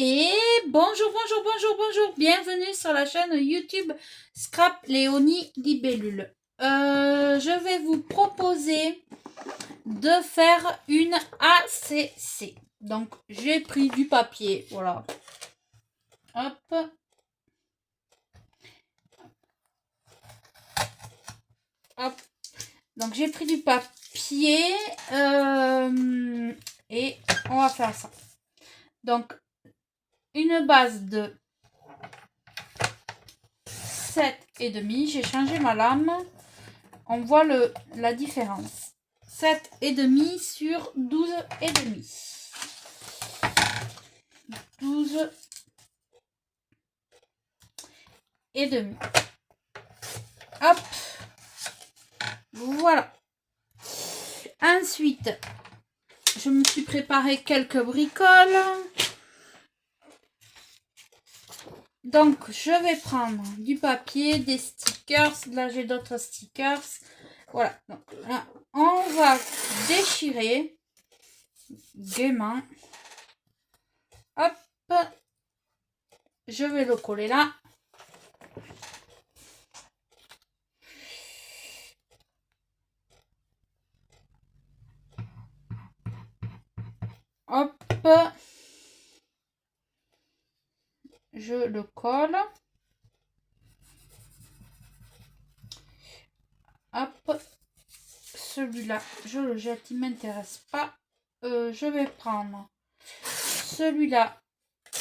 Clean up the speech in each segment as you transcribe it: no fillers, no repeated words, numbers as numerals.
Et bonjour, bienvenue sur la chaîne YouTube Scrap Léonie Libellule. Je vais vous proposer de faire une ACC. Donc, j'ai pris du papier, voilà. Hop. Hop. Donc, j'ai pris du papier et on va faire ça. Donc, une base de 7,5. J'ai changé ma lame. On voit la différence. 7,5 sur 12,5. 12,5. Hop. Voilà. Ensuite, je me suis préparé quelques bricoles. Donc, je vais prendre du papier, des stickers. Là, j'ai d'autres stickers. Voilà. Donc, là, on va déchirer gaiement. Hop. Je vais le coller là. Hop. Je le colle. Hop. Celui-là, je le jette, il m'intéresse pas. Je vais prendre celui-là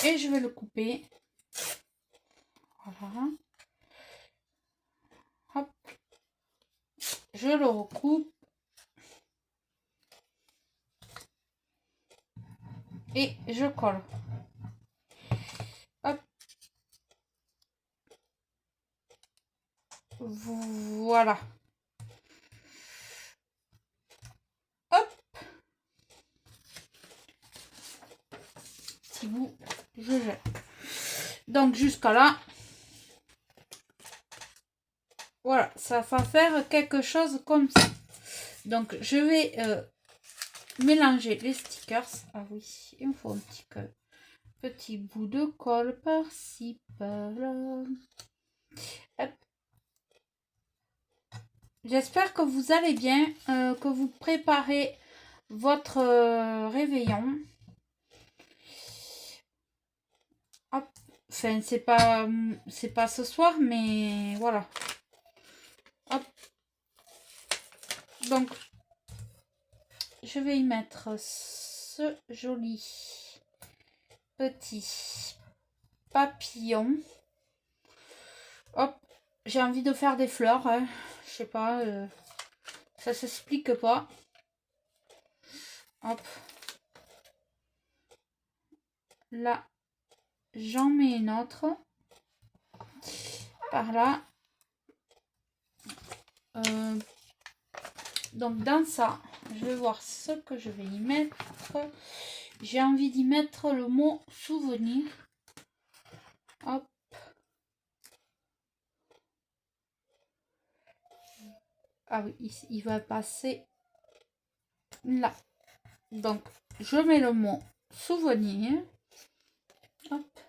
et je vais le couper. Voilà. Hop. Je le recoupe. Et je colle. Hop. Voilà. Hop. Petit bout, je jette. Donc jusqu'à là. Voilà, ça va faire quelque chose comme ça. Donc je vais mélanger les stickers. Ah oui, il me faut un petit bout de colle par-ci, par-là. Hop. J'espère que vous allez bien, que vous préparez votre réveillon. Hop. Enfin, c'est pas ce soir, mais voilà. Hop. Donc, je vais y mettre ce joli petit papillon. Hop. J'ai envie de faire des fleurs, hein. Je sais pas, ça s'explique pas. Hop. Là, j'en mets une autre. Par là. Donc dans ça, je vais voir ce que je vais y mettre. J'ai envie d'y mettre le mot souvenir. Hop. Ah oui, il va passer là. Donc, je mets le mot souvenir. Hop.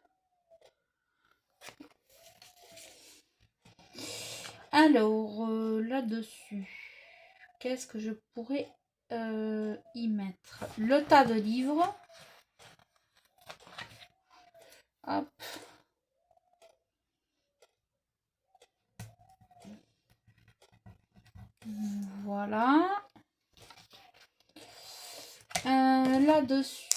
Alors, là-dessus, qu'est-ce que je pourrais y mettre? Le tas de livres. Hop. Voilà. Là-dessus,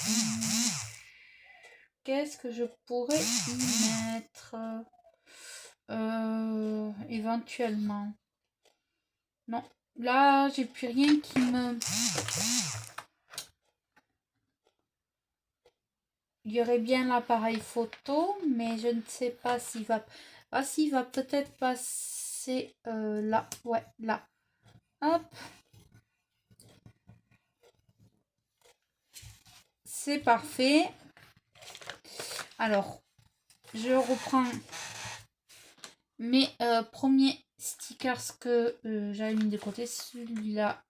qu'est-ce que je pourrais y mettre? Éventuellement. Non. Là, j'ai plus rien qui me... Il y aurait bien l'appareil photo, mais je ne sais pas s'il va... Ah, s'il va peut-être passer là. Ouais, là. Hop. C'est parfait. Alors, je reprends mes premiers stickers que j'avais mis de côté. Celui-là,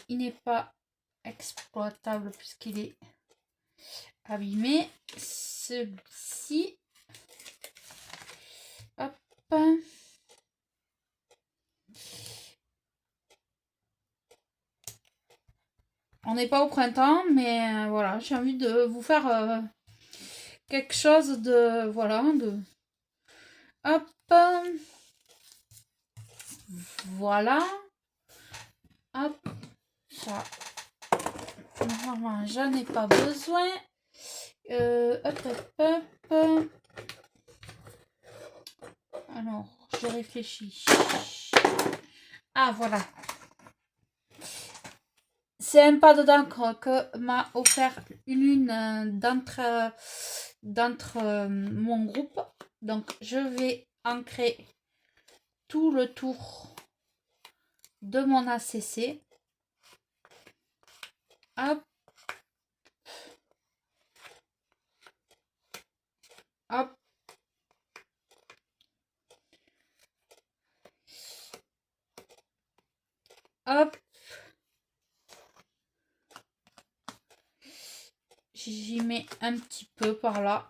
il n'est pas exploitable puisqu'il est abîmer. Celui-ci. Hop. On n'est pas au printemps, mais voilà, j'ai envie de vous faire quelque chose de... Voilà, de... Hop. Voilà. Hop. Ça. Normalement, j'en ai pas besoin. Hop, hop, hop. Alors, je réfléchis. Ah, voilà. C'est un pas d'encre que m'a offert l'une d'entre mon groupe. Donc, je vais ancrer tout le tour de mon ACC. Hop. Hop. Hop. J'y mets un petit peu par là.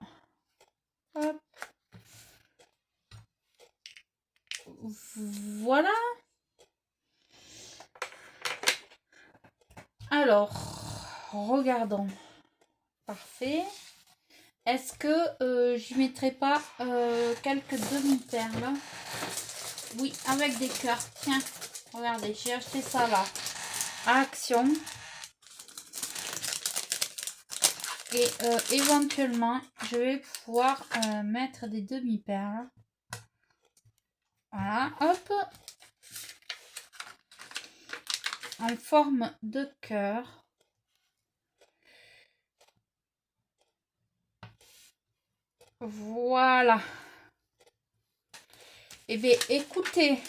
Hop. Voilà. Alors, regardons. Parfait. Est-ce que j'y mettrai pas quelques demi-perles? Oui, avec des cœurs. Tiens, regardez, j'ai acheté ça là. À Action. Et éventuellement, je vais pouvoir mettre des demi-perles. Voilà, hop. En forme de cœur. Voilà. Et bien, écoutez,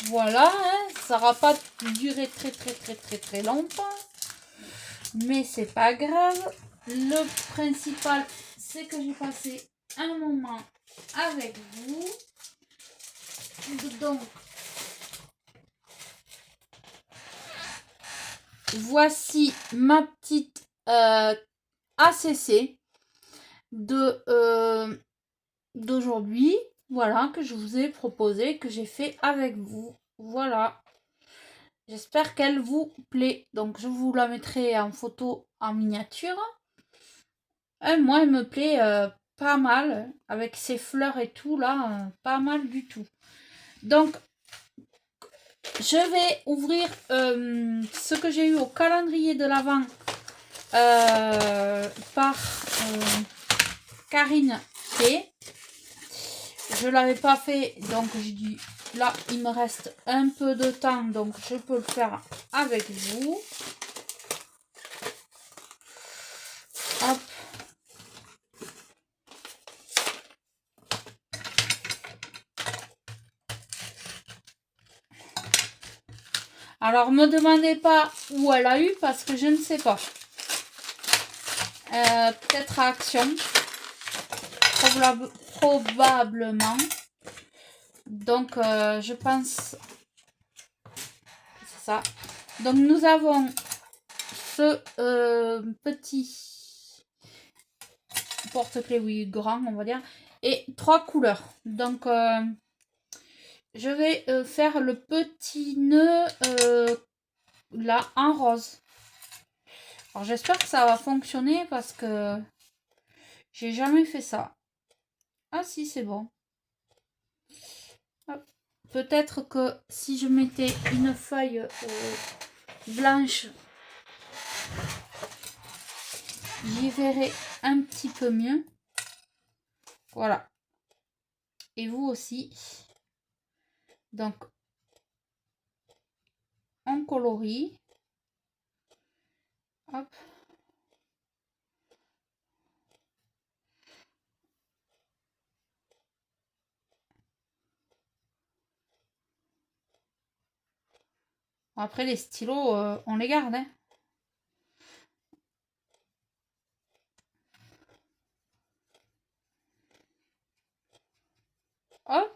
voilà, hein, ça n'aura pas duré très longtemps. Mais c'est pas grave. Le principal, c'est que j'ai passé un moment avec vous. Donc, voici ma petite ACC d'aujourd'hui. Voilà, que je vous ai proposé, que j'ai fait avec vous. Voilà. J'espère qu'elle vous plaît. Donc, je vous la mettrai en photo en miniature. Moi, elle me plaît pas mal. Avec ses fleurs et tout, là, pas mal du tout. Donc, je vais ouvrir ce que j'ai eu au calendrier de l'Avent par Karine P. Je l'avais pas fait, donc j'ai dit là il me reste un peu de temps, donc je peux le faire avec vous. Hop. Alors me demandez pas où elle a eu parce que je ne sais pas. Peut-être à Action. Probablement. Donc je pense c'est ça. Donc nous avons ce petit porte-clés, oui, grand on va dire, et 3 couleurs. Donc je vais faire le petit nœud là en rose. Alors j'espère que ça va fonctionner parce que j'ai jamais fait ça. Ah si, c'est bon. Peut-être que si je mettais une feuille blanche, j'y verrai un petit peu mieux. Voilà. Et vous aussi. Donc, on colorie. Hop. Après, les stylos, on les garde. Hein. Hop.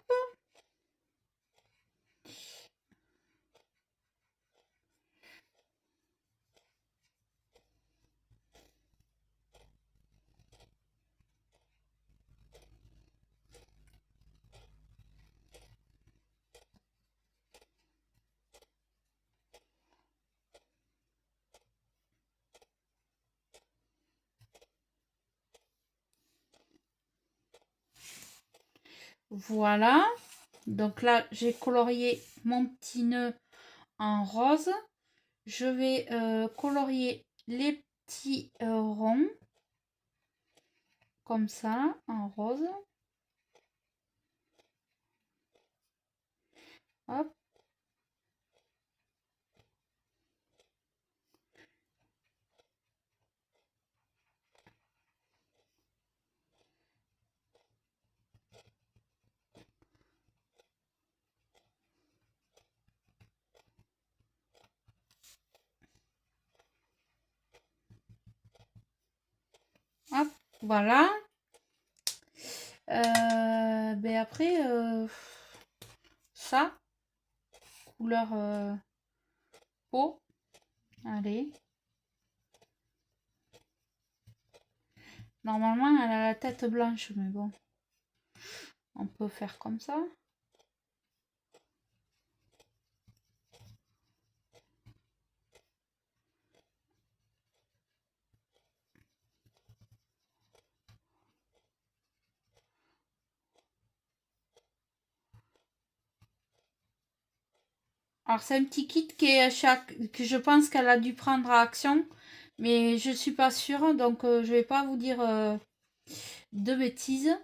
Voilà. Donc là, j'ai colorié mon petit nœud en rose. Je vais colorier les petits ronds. Comme ça, en rose. Hop. Hop, voilà. Ben après, ça, couleur peau. Allez. Normalement, elle a la tête blanche, mais bon. On peut faire comme ça. Alors c'est un petit kit qui est que je pense qu'elle a dû prendre à Action, mais je suis pas sûre, donc je vais pas vous dire de bêtises.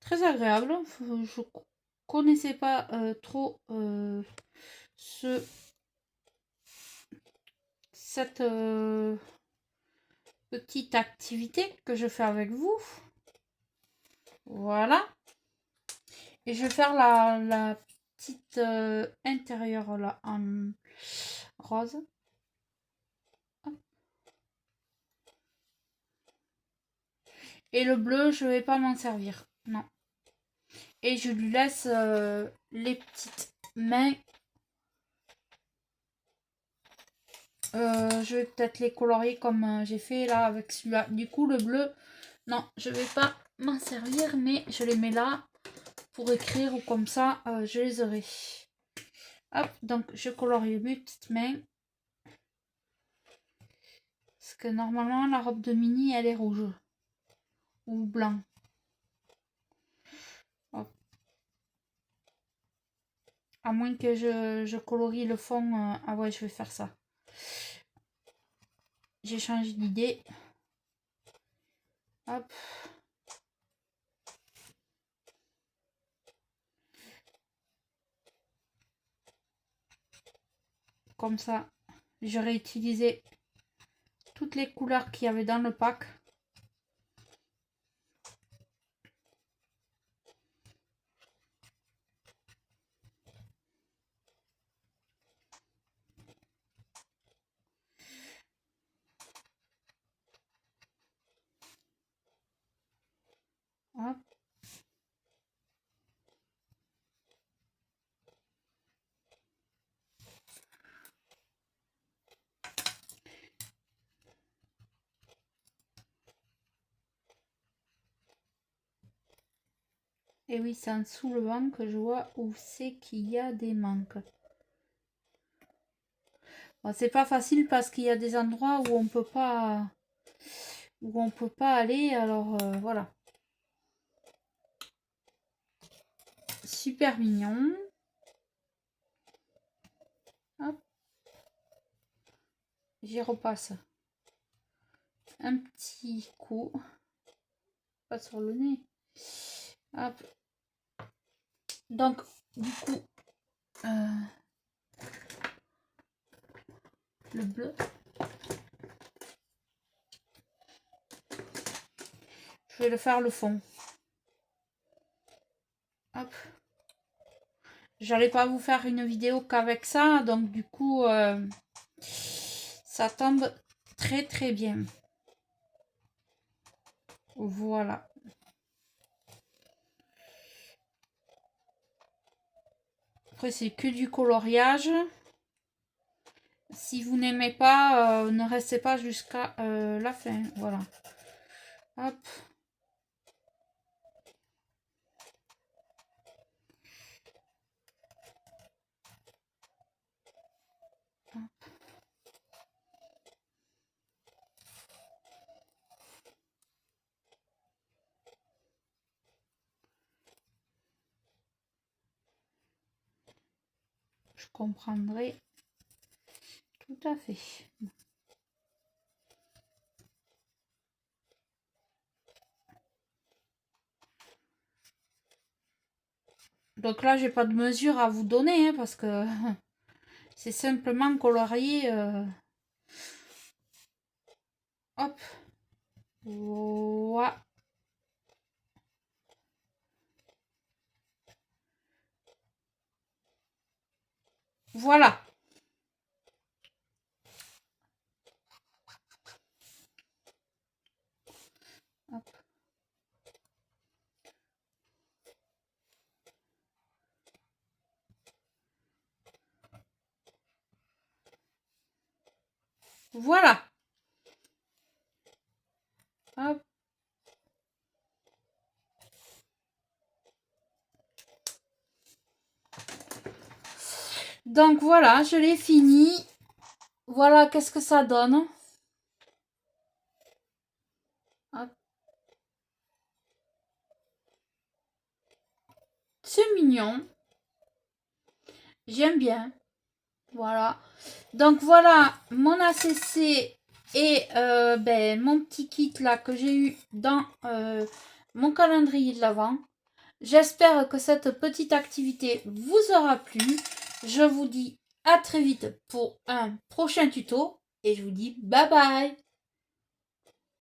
Très agréable. Je connaissais pas trop cette petite activité que je fais avec vous. Voilà. Et je vais faire la petite intérieure là en rose. Hop. Et le bleu, je vais pas m'en servir. Non. Et je lui laisse les petites mains. Je vais peut-être les colorier comme j'ai fait là avec celui-là. Du coup, le bleu, non, je vais pas m'en servir, mais je les mets là pour écrire ou comme ça, je les aurai. Hop, donc je colorie mes petites mains. Parce que normalement, la robe de Mini, elle est rouge. Ou blanc. Hop. À moins que je colorie le fond. Ah ouais, je vais faire ça. J'ai changé d'idée. Hop. Comme ça, j'aurais utilisé toutes les couleurs qu'il y avait dans le pack. Hop. Et oui, c'est en soulevant que je vois où c'est qu'il y a des manques. Bon, c'est pas facile parce qu'il y a des endroits où on peut pas aller, alors voilà. Super mignon. Hop. J'y repasse un petit coup. Pas sur le nez. Hop. Donc, du coup, le bleu. Je vais le faire le fond. Hop. J'allais pas vous faire une vidéo qu'avec ça, donc du coup, ça tombe très très bien. Voilà. Après, c'est que du coloriage. Si vous n'aimez pas, ne restez pas jusqu'à la fin. Voilà. Hop. Hop. Je comprendrai tout à fait. Donc là, j'ai pas de mesure à vous donner, hein, parce que c'est simplement colorié. Hop. Voilà. Voilà. Hop. Voilà. Hop. Donc voilà, je l'ai fini. Voilà, qu'est-ce que ça donne. Hop. C'est mignon. J'aime bien. Voilà. Donc voilà mon ACC et mon petit kit là que j'ai eu dans mon calendrier de l'Avent. J'espère que cette petite activité vous aura plu. Je vous dis à très vite pour un prochain tuto et je vous dis bye bye.